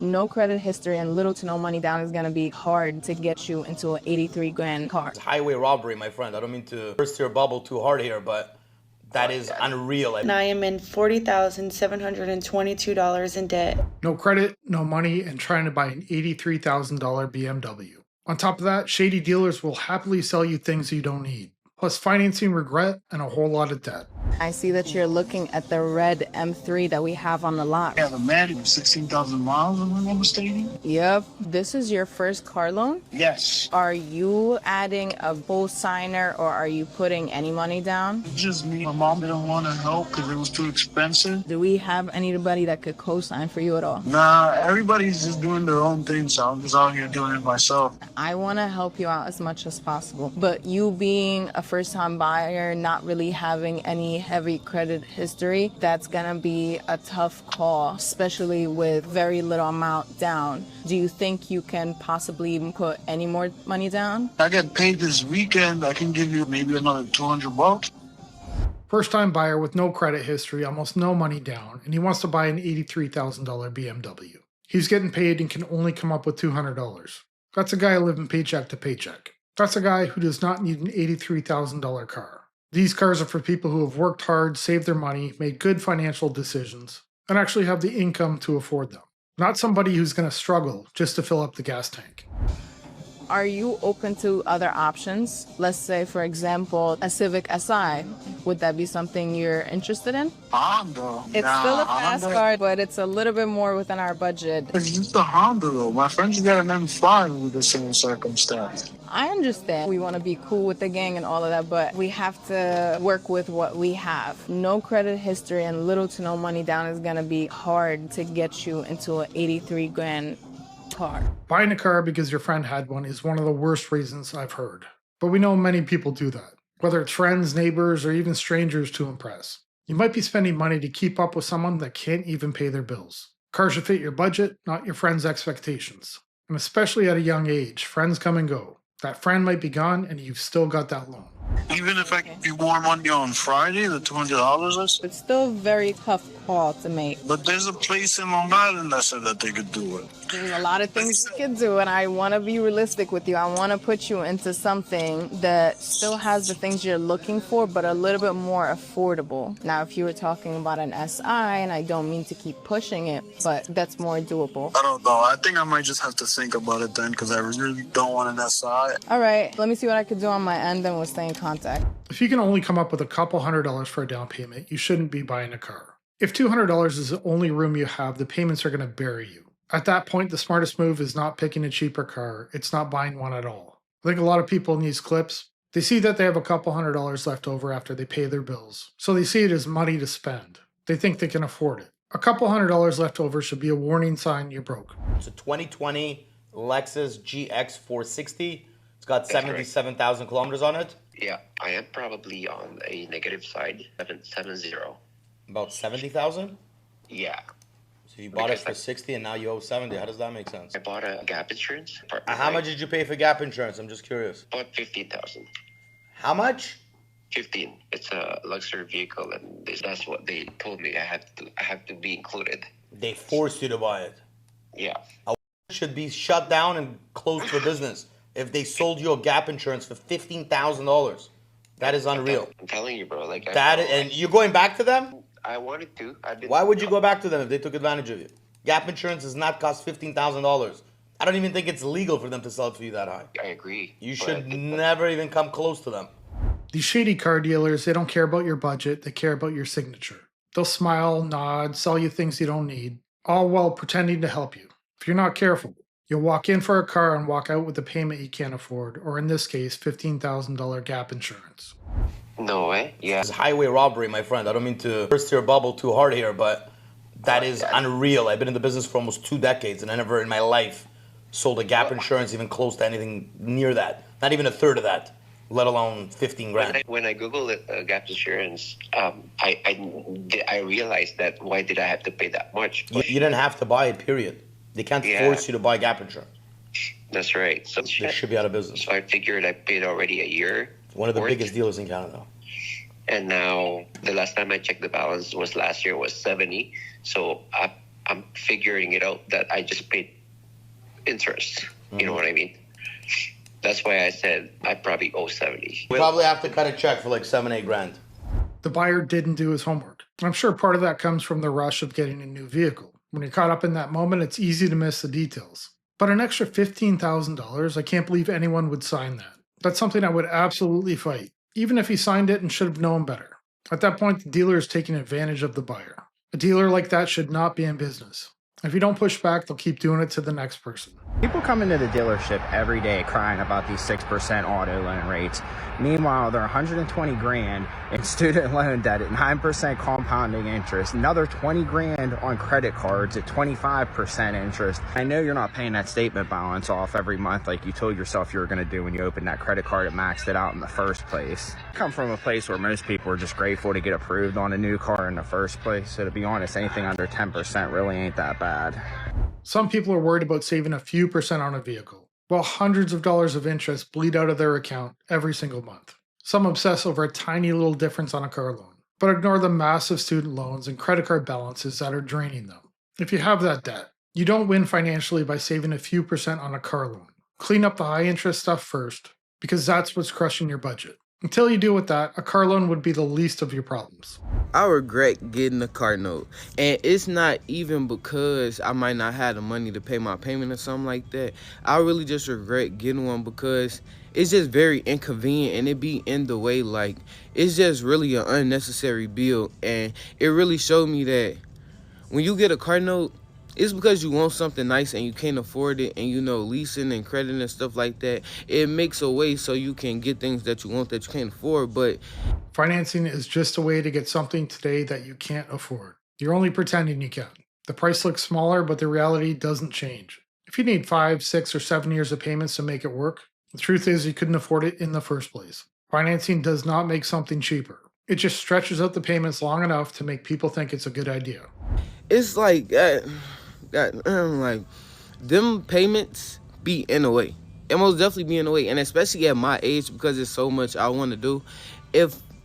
No credit history and little to no money down is gonna be hard to get you into an 83 grand car. It's highway robbery, my friend. I don't mean to burst your bubble too hard here, but that is unreal. And I am in $40,722 in debt. No credit, no money, and trying to buy an $83,000 BMW. On top of that, shady dealers will happily sell you things you don't need, plus financing regret and a whole lot of debt. I see that you're looking at the red M3 that we have on the lot. Yeah, the man, 16,000 miles, if I'm not mistaken. Yep. This is your first car loan? Yes. Are you adding a co-signer or are you putting any money down? It's just me. My mom didn't want to help because it was too expensive. Do we have anybody that could co-sign for you at all? Nah, everybody's just doing their own thing, so I'm just out here doing it myself. I want to help you out as much as possible. But you being a first-time buyer, not really having any heavy credit history, that's going to be a tough call, especially with very little amount down. Do you think you can possibly put any more money down? I get paid this weekend. I can give you maybe another $200. First-time buyer with no credit history, almost no money down, and he wants to buy an $83,000 BMW. He's getting paid and can only come up with $200. That's a guy living paycheck to paycheck. That's a guy who does not need an $83,000 car. These cars are for people who have worked hard, saved their money, made good financial decisions, and actually have the income to afford them. Not somebody who's going to struggle just to fill up the gas tank. Are you open to other options? Let's say, for example, a Civic Si. Would that be something you're interested in? Honda. It's still a fast car, but it's a little bit more within our budget. It's just a Honda, though. My friend's got an M5 with the same circumstance. I understand. We want to be cool with the gang and all of that, but we have to work with what we have. No credit history and little to no money down is going to be hard to get you into an 83 grand car. Buying a car because your friend had one is one of the worst reasons I've heard. But we know many people do that, whether it's friends, neighbors, or even strangers to impress. You might be spending money to keep up with someone that can't even pay their bills. Cars should fit your budget, not your friend's expectations. And especially at a young age, friends come and go. That friend might be gone and you've still got that loan. Even if I give you more money on Friday, the $200, It's still a very tough call to make. but there's a place in Long Island that said that they could do it. There's a lot of things you can do, and I want to be realistic with you. I want to put you into something that still has the things you're looking for, but a little bit more affordable. Now, if you were talking about an SI, and I don't mean to keep pushing it, but that's more doable. I don't know. I think I might just have to think about it then because I really don't want an SI. All right, let me see what I could do on my end, and we'll stay in contact. If you can only come up with a couple $100s for a down payment, you shouldn't be buying a car. If $200 is the only room you have, the payments are going to bury you. At that point, the smartest move is not picking a cheaper car, it's not buying one at all. I think a lot of people in these clips, they see that they have a couple $100s left over after they pay their bills, so they see it as money to spend. They think they can afford it. A couple $100s left over should be a warning sign you're broke. It's a 2020 Lexus GX 460. It's got 77,000 kilometers on it. Yeah, I am probably on a negative side, 770. About 70,000? Yeah. So you bought it for 60 and now you owe 70. How does that make sense? I bought a gap insurance. How much did you pay for gap insurance? I'm just curious. About 15,000. How much? 15. It's a luxury vehicle, and that's what they told me. I have to be included. They forced you to buy it. Yeah. A should be shut down and closed for business if they sold you a gap insurance for $15,000. That is unreal. I'm telling you, bro. Like and you're going back to them? I wanted to. Why would you go back to them if they took advantage of you? Gap insurance does not cost $15,000. I don't even think it's legal for them to sell it for you that high. I agree. You should never even come close to them. These shady car dealers, they don't care about your budget, they care about your signature. They'll smile, nod, sell you things you don't need, all while pretending to help you. If you're not careful, you'll walk in for a car and walk out with a payment you can't afford, or in this case, $15,000 gap insurance. No way. Yeah. It's highway robbery, my friend. I don't mean to burst your bubble too hard here, but that is unreal. I've been in the business for almost 2 decades, and I never in my life sold a gap insurance even close to anything near that. Not even a third of that, let alone 15 grand. When I Googled it, gap insurance, I realized that why did I have to pay that much? You didn't have to buy it, period. They can't force you to buy gap insurance. That's right. So they should be out of business. So I figured I paid already a year. One of the biggest dealers in Canada. And now the last time I checked the balance was last year was 70. So I'm figuring it out that I just paid interest. You know what I mean? That's why I said I probably owe 70. We probably have to cut a check for like 7-8 grand. The buyer didn't do his homework. I'm sure part of that comes from the rush of getting a new vehicle. When you're caught up in that moment, it's easy to miss the details. But an extra $15,000, I can't believe anyone would sign that. That's something I would absolutely fight, even if he signed it and should have known better. At that point, the dealer is taking advantage of the buyer. A dealer like that should not be in business. If you don't push back, they'll keep doing it to the next person. People come into the dealership every day crying about these 6% auto loan rates. Meanwhile, they're 120 grand in student loan debt at 9% compounding interest, another 20 grand on credit cards at 25% interest. I know you're not paying that statement balance off every month like you told yourself you were going to do when you opened that credit card and maxed it out in the first place. I come from a place where most people are just grateful to get approved on a new car in the first place. So to be honest, anything under 10% really ain't that bad. Some people are worried about saving a few percent on a vehicle, while hundreds of dollars of interest bleed out of their account every single month. Some obsess over a tiny little difference on a car loan, but ignore the massive student loans and credit card balances that are draining them. If you have that debt, you don't win financially by saving a few percent on a car loan. Clean up the high interest stuff first, because that's what's crushing your budget. Until you deal with that, a car loan would be the least of your problems. I regret getting a car note. And it's not even because I might not have the money to pay my payment or something like that. I really just regret getting one because it's just very inconvenient and it be in the way. Like, it's just really an unnecessary bill. And it really showed me that when you get a car note, it's because you want something nice and you can't afford it, and you know, leasing and credit and stuff like that, it makes a way so you can get things that you want that you can't afford. But financing is just a way to get something today that you can't afford. You're only pretending you can. The price looks smaller, but the reality doesn't change. If you need 5, 6, or 7 years of payments to make it work, the truth is you couldn't afford it in the first place. Financing does not make something cheaper. It just stretches out the payments long enough to make people think it's a good idea. it's like, like, them payments be in a way. It most definitely be in a way. And especially at my age, because it's so much I want to do.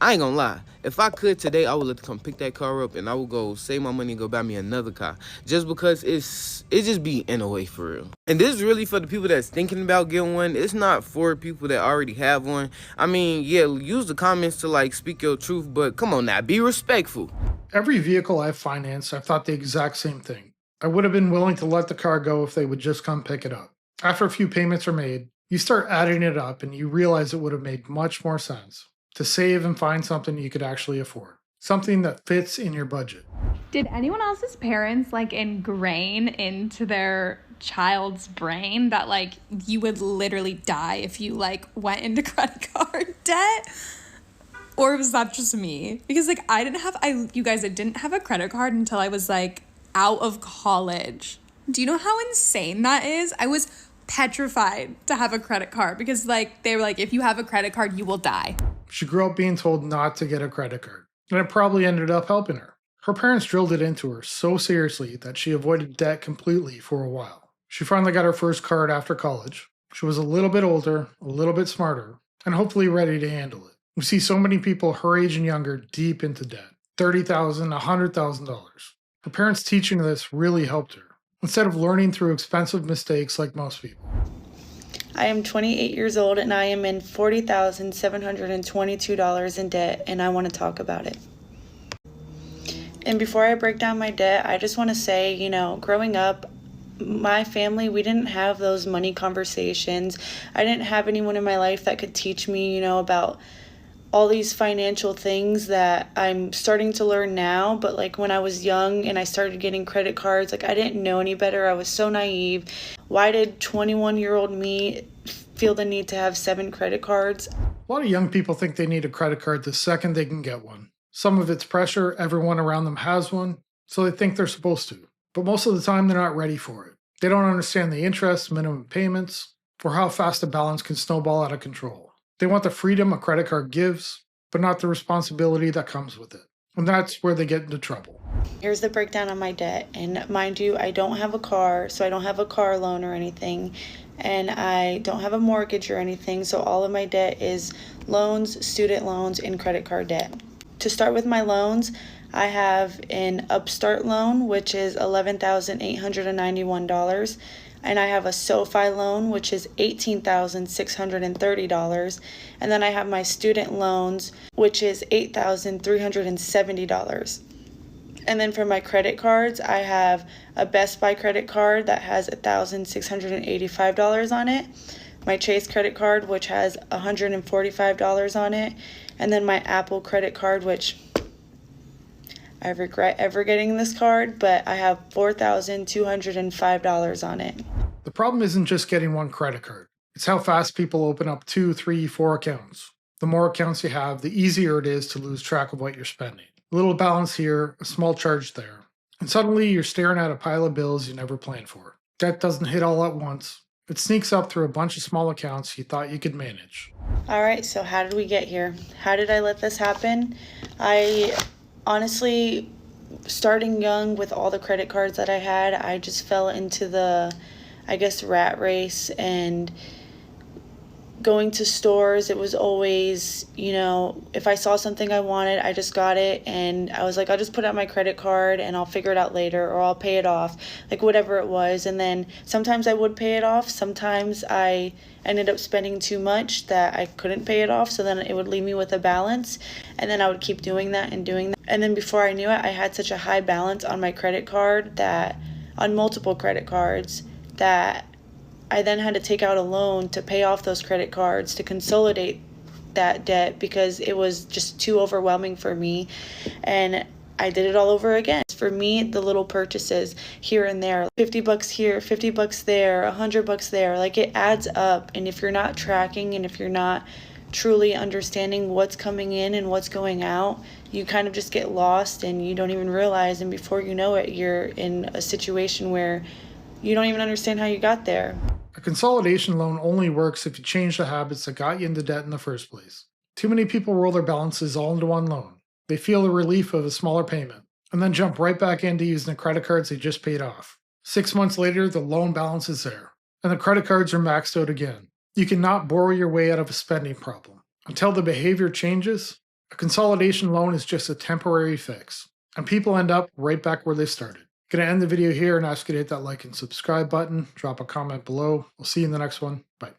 I ain't gonna lie, if I could today, I would let come pick that car up and I would go save my money and go buy me another car. Just because it just be in a way for real. And this is really for the people that's thinking about getting one. It's not for people that already have one. I mean, yeah, use the comments to like speak your truth, but come on now, be respectful. Every vehicle I've financed, I've thought the exact same thing. I would have been willing to let the car go if they would just come pick it up. After a few payments are made, you start adding it up and you realize it would have made much more sense to save and find something you could actually afford. Something that fits in your budget. Did anyone else's parents like ingrain into their child's brain that like you would literally die if you like went into credit card debt? Or was that just me? Because like I didn't have a credit card until I was like out of college. Do you know how insane that is? I was petrified to have a credit card because like they were like, if you have a credit card, you will die. She grew up being told not to get a credit card, and it probably ended up helping her. Her parents drilled it into her so seriously that she avoided debt completely for a while. She finally got her first card after college. She was a little bit older, a little bit smarter, and hopefully ready to handle it. We see so many people her age and younger deep into debt, $30,000, $100,000. Her parents teaching her this really helped her, instead of learning through expensive mistakes like most people. I am 28 years old and I am in $40,722 in debt, and I want to talk about it. And before I break down my debt, I just want to say, growing up, my family, we didn't have those money conversations. I didn't have anyone in my life that could teach me, about all these financial things that I'm starting to learn now. But like when I was young and I started getting credit cards, like I didn't know any better. I was so naive. Why did 21-year-old me feel the need to have 7 credit cards? A lot of young people think they need a credit card the second they can get one. Some of it's pressure, everyone around them has one, so they think they're supposed to. But most of the time they're not ready for it. They don't understand the interest, minimum payments, or how fast a balance can snowball out of control. They want the freedom a credit card gives, but not the responsibility that comes with it. And that's where they get into trouble. Here's the breakdown on my debt. And mind you, I don't have a car, so I don't have a car loan or anything. And I don't have a mortgage or anything, so all of my debt is loans, student loans, and credit card debt. To start with my loans, I have an Upstart loan, which is $11,891. And I have a SoFi loan, which is $18,630. And then I have my student loans, which is $8,370. And then for my credit cards, I have a Best Buy credit card that has $1,685 on it, my Chase credit card, which has $145 on it, and then my Apple credit card, which I regret ever getting this card, but I have $4,205 on it. The problem isn't just getting one credit card. It's how fast people open up 2, 3, 4 accounts. The more accounts you have, the easier it is to lose track of what you're spending. A little balance here, a small charge there. And suddenly you're staring at a pile of bills you never planned for. Debt doesn't hit all at once. It sneaks up through a bunch of small accounts you thought you could manage. All right, so how did we get here? How did I let this happen? I honestly, starting young with all the credit cards that I had, I just fell into the, rat race, and going to stores, it was always, if I saw something I wanted, I just got it, and I was like, I'll just put out my credit card and I'll figure it out later, or I'll pay it off, like whatever it was. And then sometimes I would pay it off, sometimes I ended up spending too much that I couldn't pay it off, so then it would leave me with a balance, and then I would keep doing that. And then before I knew it, I had such a high balance on my credit card, that on multiple credit cards, that I then had to take out a loan to pay off those credit cards to consolidate that debt, because it was just too overwhelming for me, and I did it all over again. For me, the little purchases here and there, $50 here, $50 there, $100 there, like it adds up. And if you're not tracking, and if you're not truly understanding what's coming in and what's going out, you kind of just get lost and you don't even realize, and before you know it, you're in a situation where you don't even understand how you got there. A consolidation loan only works if you change the habits that got you into debt in the first place. Too many people roll their balances all into one loan. They feel the relief of a smaller payment, and then jump right back into using the credit cards they just paid off. 6 months later, the loan balance is there, and the credit cards are maxed out again. You cannot borrow your way out of a spending problem. Until the behavior changes, a consolidation loan is just a temporary fix, and people end up right back where they started. Gonna end the video here and ask you to hit that like and subscribe button, drop a comment below. We'll see you in the next one. Bye.